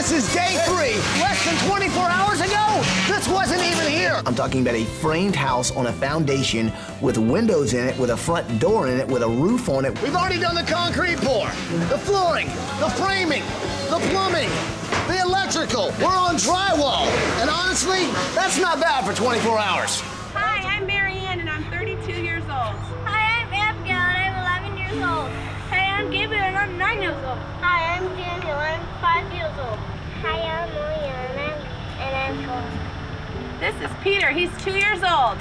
This is day 3. Less than 24 hours ago, this wasn't even here. I'm talking about a framed house on a foundation with windows in it, with a front door in it, with a roof on it. We've already done the concrete pour, the flooring, the framing, the plumbing, the electrical. We're on drywall. And honestly, that's not bad for 24 hours. Hi, I'm Marianne, and I'm 32 years old. Hi, I'm Abigail, and I'm 11 years old. Hi, I'm Gabriel, and I'm 9 years old. Hi, I'm Daniel, and I'm 5 years old. Hi, I'm Marianne, and I'm 12. This is Peter. He's 2 years old.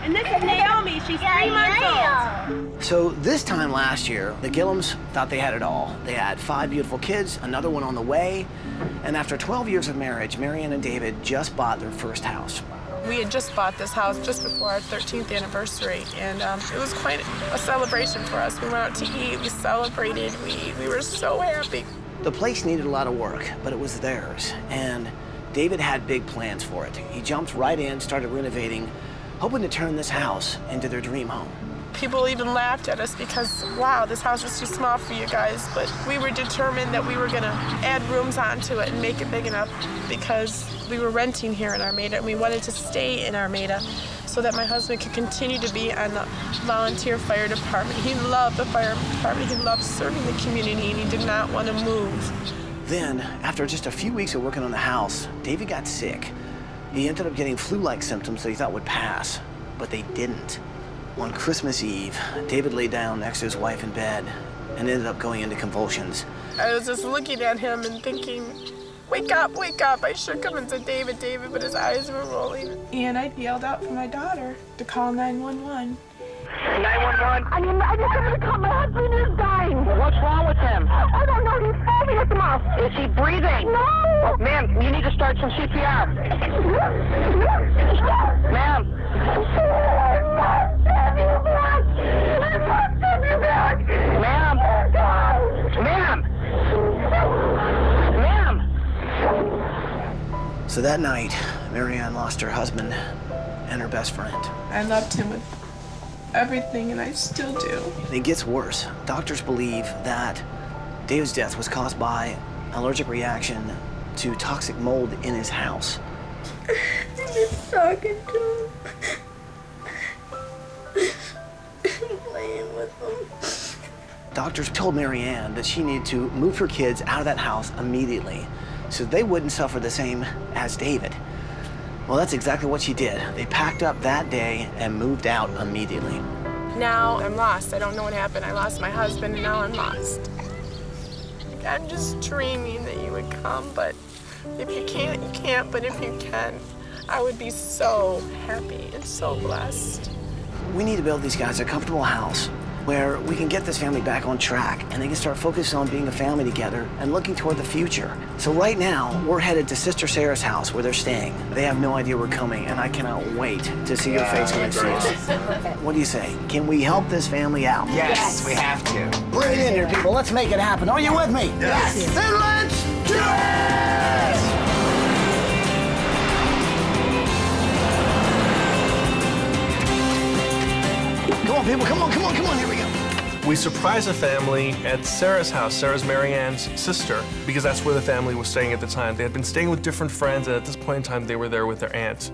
And this is Naomi. She's 3 months old. So this time last year, the Gillums thought they had it all. They had 5 beautiful kids, another one on the way. And after 12 years of marriage, Marianne and David just bought their first house. We had just bought this house just before our 13th anniversary, and it was quite a celebration for us. We went out to eat, we celebrated, we were so happy. The place needed a lot of work, but it was theirs, and David had big plans for it. He jumped right in, started renovating, hoping to turn this house into their dream home. People even laughed at us because, wow, this house was too small for you guys, but we were determined that we were gonna add rooms onto it and make it big enough because we were renting here in Armada, and we wanted to stay in Armada so that my husband could continue to be on the volunteer fire department. He loved the fire department, he loved serving the community, and he did not want to move. Then, after just a few weeks of working on the house, David got sick. He ended up getting flu-like symptoms that he thought would pass, but they didn't. On Christmas Eve, David lay down next to his wife in bed and ended up going into convulsions. I was just looking at him and thinking, wake up, wake up. I shook him and said, David, David, but his eyes were rolling. And I yelled out for my daughter to call 911. 911? I just wanted to call. My husband is dying. What's wrong with him? I don't know. He's foaming at the mouth. Is he breathing? No. Ma'am, you need to start some CPR. Ma'am. Ma'am. Ma'am. Ma'am. So that night, Marianne lost her husband and her best friend. I loved him with everything, and I still do. It gets worse. Doctors believe that David's death was caused by an allergic reaction to toxic mold in his house. I'm just talking to him. Playing with him. Doctors told Marianne that she needed to move her kids out of that house immediately so they wouldn't suffer the same as David. Well, that's exactly what she did. They packed up that day and moved out immediately. Now I'm lost. I don't know what happened. I lost my husband, and now I'm lost. I'm just dreaming that you would come, but if you can't, you can't. But if you can, I would be so happy and so blessed. We need to build these guys a comfortable house where we can get this family back on track and they can start focusing on being a family together and looking toward the future. So right now, we're headed to Sister Sarah's house where they're staying. They have no idea we're coming, and I cannot wait to see your face when they see us. What do you say? Can we help this family out? Yes, we have to. Bring it in here, people. Let's make it happen. Are you with me? Yes. Then let's do it! Come on, people. Come on, come on, come on. Here we go. We surprised the family at Sarah's house. Sarah's Marianne's sister, because that's where the family was staying at the time. They had been staying with different friends, and at this point in time, they were there with their aunt.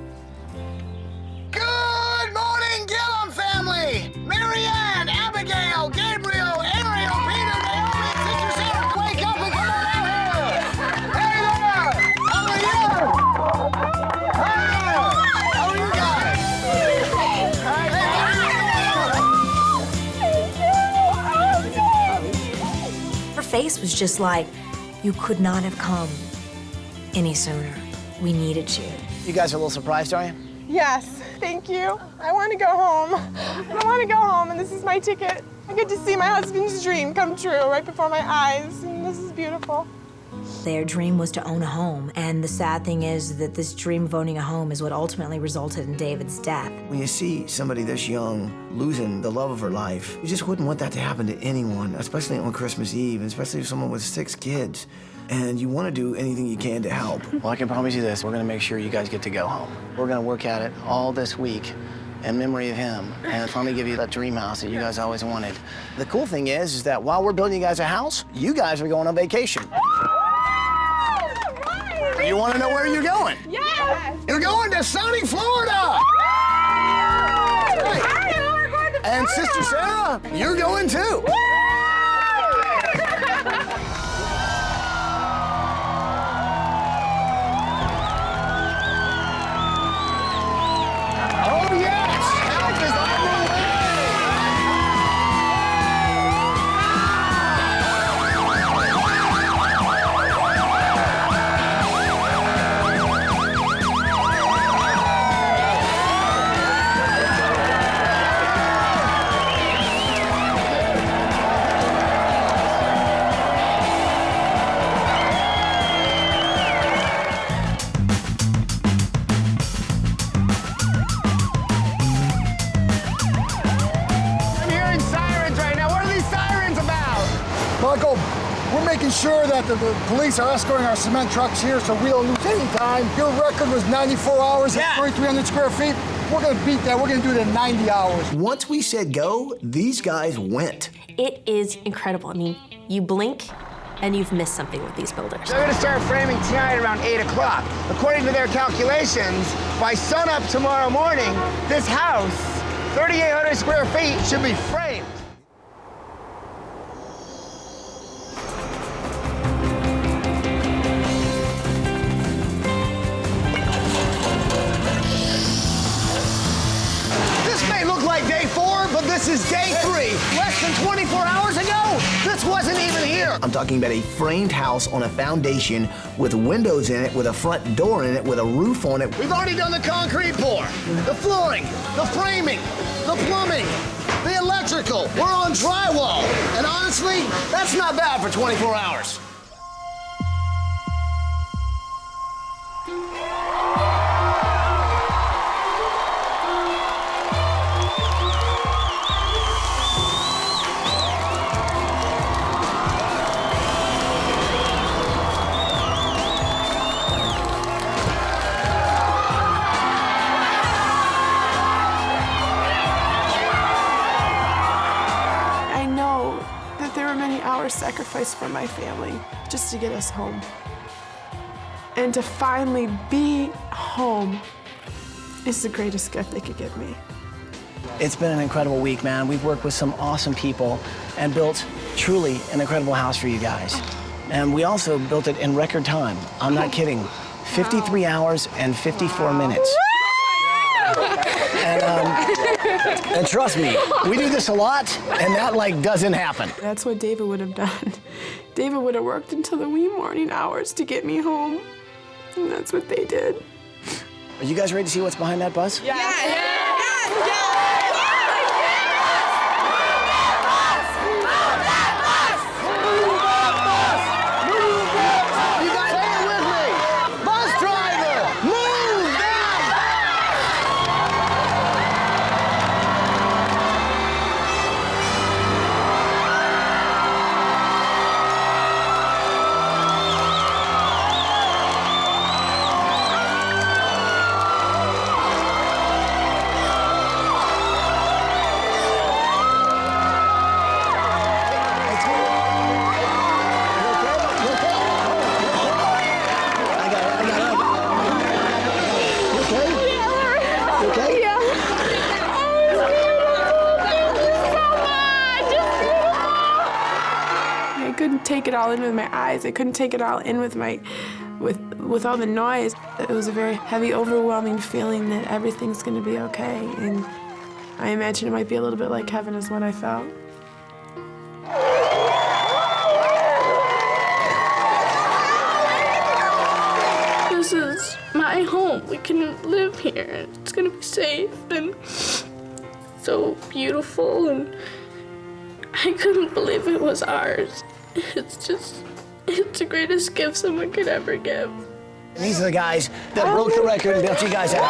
Good morning, Gillum family! Marianne, Abigail, Gabriel, Ariel, Peter, Naomi, and Sister Sarah, wake up and come on out here! Hey there! How are you? How are you guys? Her face was just like, you could not have come any sooner. We needed you. You guys are a little surprised, are you? Yes, thank you. I want to go home. I want to go home, and this is my ticket. I get to see my husband's dream come true right before my eyes, and this is beautiful. Their dream was to own a home, and the sad thing is that this dream of owning a home is what ultimately resulted in David's death. When you see somebody this young losing the love of her life, you just wouldn't want that to happen to anyone, especially on Christmas Eve, and especially if someone with 6 kids. And you want to do anything you can to help. Well, I can promise you this, we're going to make sure you guys get to go home. We're going to work at it all this week in memory of him and finally give you that dream house that you guys always wanted. The cool thing is that while we're building you guys a house, you guys are going on vacation. You want to know where you're going? Yes! You're going to sunny Florida! Right. We're going to And Sister Sarah, you're going too. Oh yes! Help is on the way! I'm hearing sirens right now. What are these sirens about? Michael, we're making sure that the police are escorting our cement trucks here so we don't lose any time. Your record was 94 hours at 3,300 square feet. We're gonna beat that. We're gonna do it in 90 hours. Once we said go, these guys went. It is incredible. I mean, you blink and you've missed something with these builders. They're gonna start framing tonight around 8 o'clock. According to their calculations, by sunup tomorrow morning, this house, 3,800 square feet, should be framed. This may look like day 4, but this is day 3. Less than 24 hours ago, this wasn't even here. I'm talking about a framed house on a foundation with windows in it, with a front door in it, with a roof on it. We've already done the concrete pour, the flooring, the framing, the plumbing, the electrical. We're on drywall. And honestly, that's not bad for 24 hours. I know that there were many hours sacrificed for my family just to get us home. And to finally be home is the greatest gift they could give me. It's been an incredible week, man. We've worked with some awesome people and built truly an incredible house for you guys. And we also built it in record time. I'm not kidding. 53 hours and 54 minutes. And trust me, we do this a lot, and that doesn't happen. That's what David would have done. David would have worked until the wee morning hours to get me home. And that's what they did. Are you guys ready to see what's behind that bus? I couldn't take it all in with my eyes. I couldn't take it all in with with all the noise. It was a very heavy, overwhelming feeling that everything's gonna be okay. And I imagine it might be a little bit like heaven is what I felt. This is my home. We can live here. It's gonna be safe and so beautiful, and I couldn't believe it was ours. It's the greatest gift someone could ever give. These are the guys that broke the record and built you guys out.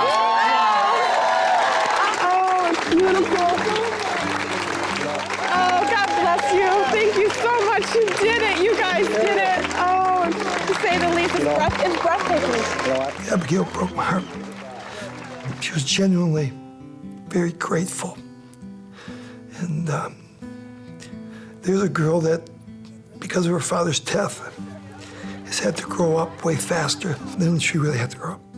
Oh, it's beautiful. Oh, God bless you. Thank you so much. You did it. You guys did it. Oh, to say the least, it's breathtaking. Abigail broke my heart. She was genuinely very grateful. And there's a girl that, because of her father's death, has had to grow up way faster than she really had to grow up.